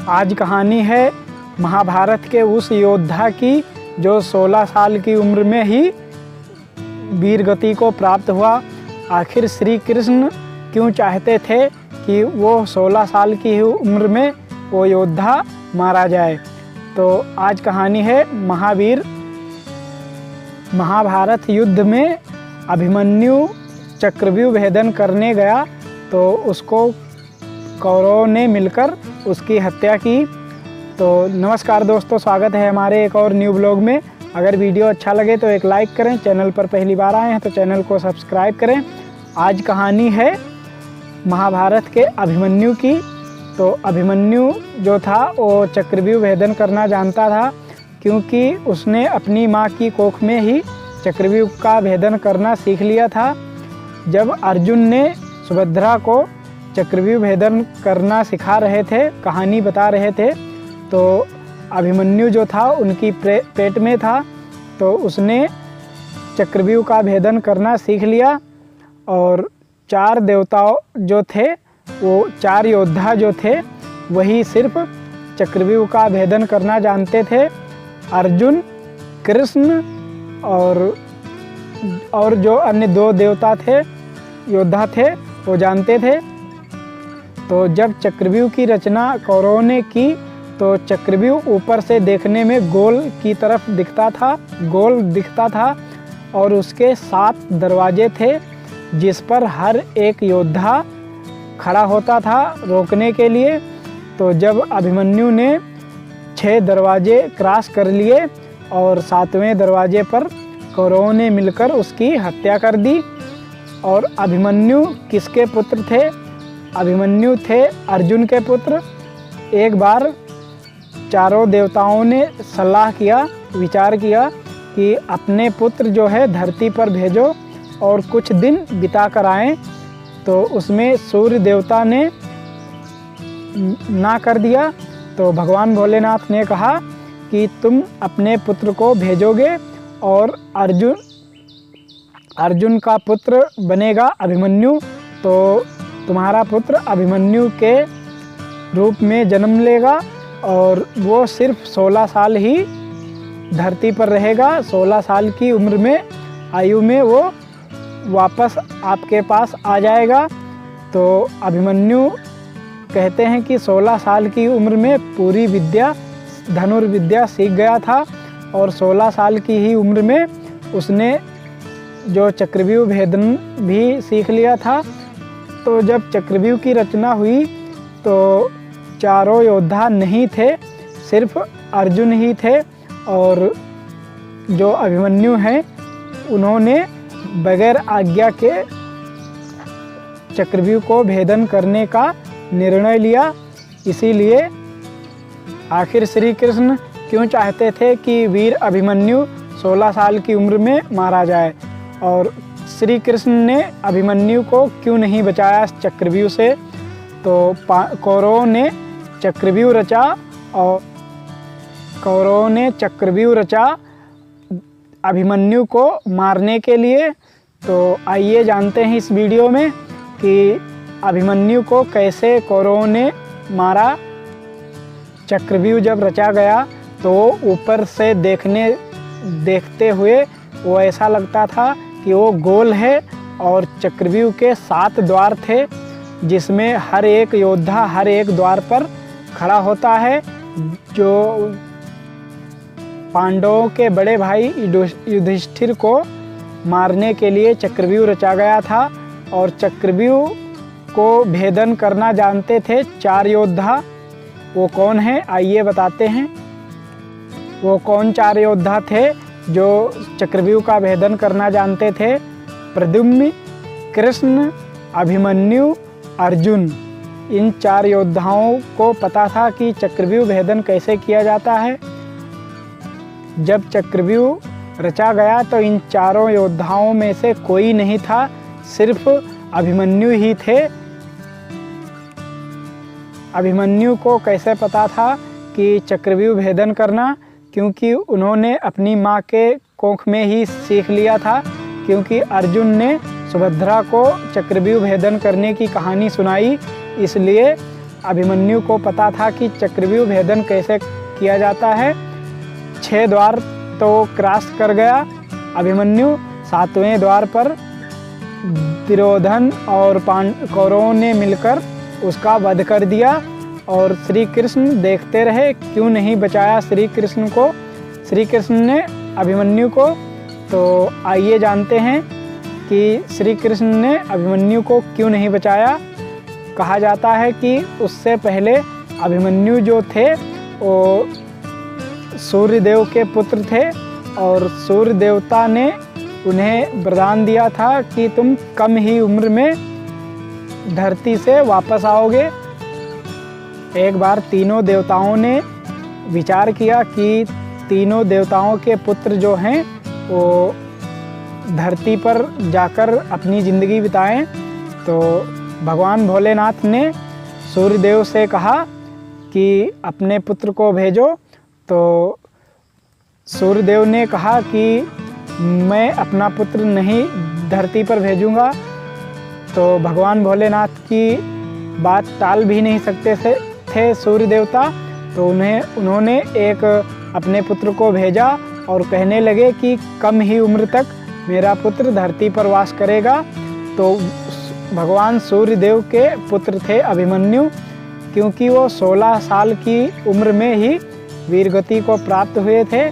आज कहानी है महाभारत के उस योद्धा की जो 16 साल की उम्र में ही वीर गति को प्राप्त हुआ। आखिर श्री कृष्ण क्यों चाहते थे कि वो 16 साल की ही उम्र में वो योद्धा मारा जाए। तो आज कहानी है महाभारत युद्ध में अभिमन्यु चक्रव्यूह भेदन करने गया तो उसको कौरवों ने मिलकर उसकी हत्या की। तो नमस्कार दोस्तों, स्वागत है हमारे एक और न्यू ब्लॉग में। अगर वीडियो अच्छा लगे तो एक लाइक करें, चैनल पर पहली बार आए हैं तो चैनल को सब्सक्राइब करें। आज कहानी है महाभारत के अभिमन्यु की। तो अभिमन्यु जो था वो चक्रव्यूह भेदन करना जानता था, क्योंकि उसने अपनी माँ की कोख में ही चक्रव्यूह का भेदन करना सीख लिया था। जब अर्जुन ने सुभद्रा को चक्रव्यूह भेदन करना सिखा रहे थे, कहानी बता रहे थे, तो अभिमन्यु जो था उनकी पेट में था, तो उसने चक्रव्यूह का भेदन करना सीख लिया। और 4 देवताओं जो थे, वो 4 योद्धा जो थे, वही सिर्फ चक्रव्यूह का भेदन करना जानते थे। अर्जुन, कृष्ण और जो अन्य 2 देवता थे, योद्धा थे, वो जानते थे। तो जब चक्रव्यूह की रचना कौरवों ने की तो चक्रव्यूह ऊपर से देखने में गोल की तरफ गोल दिखता था और उसके 7 दरवाजे थे, जिस पर हर एक योद्धा खड़ा होता था रोकने के लिए। तो जब अभिमन्यु ने 6 दरवाजे क्रॉस कर लिए और 7वें दरवाजे पर कौरवों ने मिलकर उसकी हत्या कर दी। और अभिमन्यु किसके पुत्र थे? अभिमन्यु थे अर्जुन के पुत्र। एक बार 4 देवताओं ने विचार किया कि अपने पुत्र जो है धरती पर भेजो और कुछ दिन बिता कर आएँ। तो उसमें सूर्य देवता ने ना कर दिया। तो भगवान भोलेनाथ ने कहा कि तुम अपने पुत्र को भेजोगे और अर्जुन का पुत्र बनेगा अभिमन्यु। तो तुम्हारा पुत्र अभिमन्यु के रूप में जन्म लेगा और वो सिर्फ 16 साल ही धरती पर रहेगा। 16 साल की उम्र में आयु में वो वापस आपके पास आ जाएगा। तो अभिमन्यु कहते हैं कि 16 साल की उम्र में पूरी धनुर्विद्या सीख गया था और 16 साल की ही उम्र में उसने जो चक्रव्यूह भेदन भी सीख लिया था। तो जब चक्रव्यूह की रचना हुई तो 4 योद्धा नहीं थे, सिर्फ अर्जुन ही थे। और जो अभिमन्यु हैं उन्होंने बगैर आज्ञा के चक्रव्यूह को भेदन करने का निर्णय लिया। इसीलिए आखिर श्री कृष्ण क्यों चाहते थे कि वीर अभिमन्यु 16 साल की उम्र में मारा जाए, और श्री कृष्ण ने अभिमन्यु को क्यों नहीं बचाया चक्रव्यूह से। तो कौरवों ने चक्रव्यूह रचा अभिमन्यु को मारने के लिए। तो आइए जानते हैं इस वीडियो में कि अभिमन्यु को कैसे कौरवों ने मारा। चक्रव्यूह जब रचा गया तो ऊपर से देखते हुए वो ऐसा लगता था कि वो गोल है और चक्रव्यूह के 7 द्वार थे, जिसमें हर एक योद्धा हर एक द्वार पर खड़ा होता है। जो पांडवों के बड़े भाई युधिष्ठिर को मारने के लिए चक्रव्यूह रचा गया था। और चक्रव्यूह को भेदन करना जानते थे 4 योद्धा। वो कौन है आइए बताते हैं। वो कौन 4 योद्धा थे जो चक्रव्यूह का भेदन करना जानते थे? प्रद्युम्न, कृष्ण, अभिमन्यु, अर्जुन। इन 4 योद्धाओं को पता था कि चक्रव्यूह भेदन कैसे किया जाता है। जब चक्रव्यूह रचा गया तो इन 4 योद्धाओं में से कोई नहीं था, सिर्फ अभिमन्यु ही थे। अभिमन्यु को कैसे पता था कि चक्रव्यूह भेदन करना? क्योंकि उन्होंने अपनी माँ के कोख में ही सीख लिया था। क्योंकि अर्जुन ने सुभद्रा को चक्रव्यूह भेदन करने की कहानी सुनाई, इसलिए अभिमन्यु को पता था कि चक्रव्यूह भेदन कैसे किया जाता है। 6 द्वार तो क्रॉस कर गया अभिमन्यु। 7वें द्वार पर दुर्योधन और कौरवों ने मिलकर उसका वध कर दिया और श्री कृष्ण देखते रहे, क्यों नहीं बचाया श्री कृष्ण को, श्री कृष्ण ने अभिमन्यु को। तो आइए जानते हैं कि श्री कृष्ण ने अभिमन्यु को क्यों नहीं बचाया। कहा जाता है कि उससे पहले अभिमन्यु जो थे वो सूर्यदेव के पुत्र थे और सूर्य देवता ने उन्हें वरदान दिया था कि तुम कम ही उम्र में धरती से वापस आओगे। एक बार तीनों देवताओं ने विचार किया कि तीनों देवताओं के पुत्र जो हैं वो धरती पर जाकर अपनी ज़िंदगी बिताएं। तो भगवान भोलेनाथ ने सूर्यदेव से कहा कि अपने पुत्र को भेजो। तो सूर्यदेव ने कहा कि मैं अपना पुत्र नहीं धरती पर भेजूंगा। तो भगवान भोलेनाथ की बात टाल भी नहीं सकते थे सूर्य देवता। तो उन्होंने एक अपने पुत्र को भेजा और कहने लगे कि कम ही उम्र तक मेरा पुत्र धरती पर वास करेगा। तो भगवान सूर्यदेव के पुत्र थे अभिमन्यु, क्योंकि वो 16 साल की उम्र में ही वीरगति को प्राप्त हुए थे।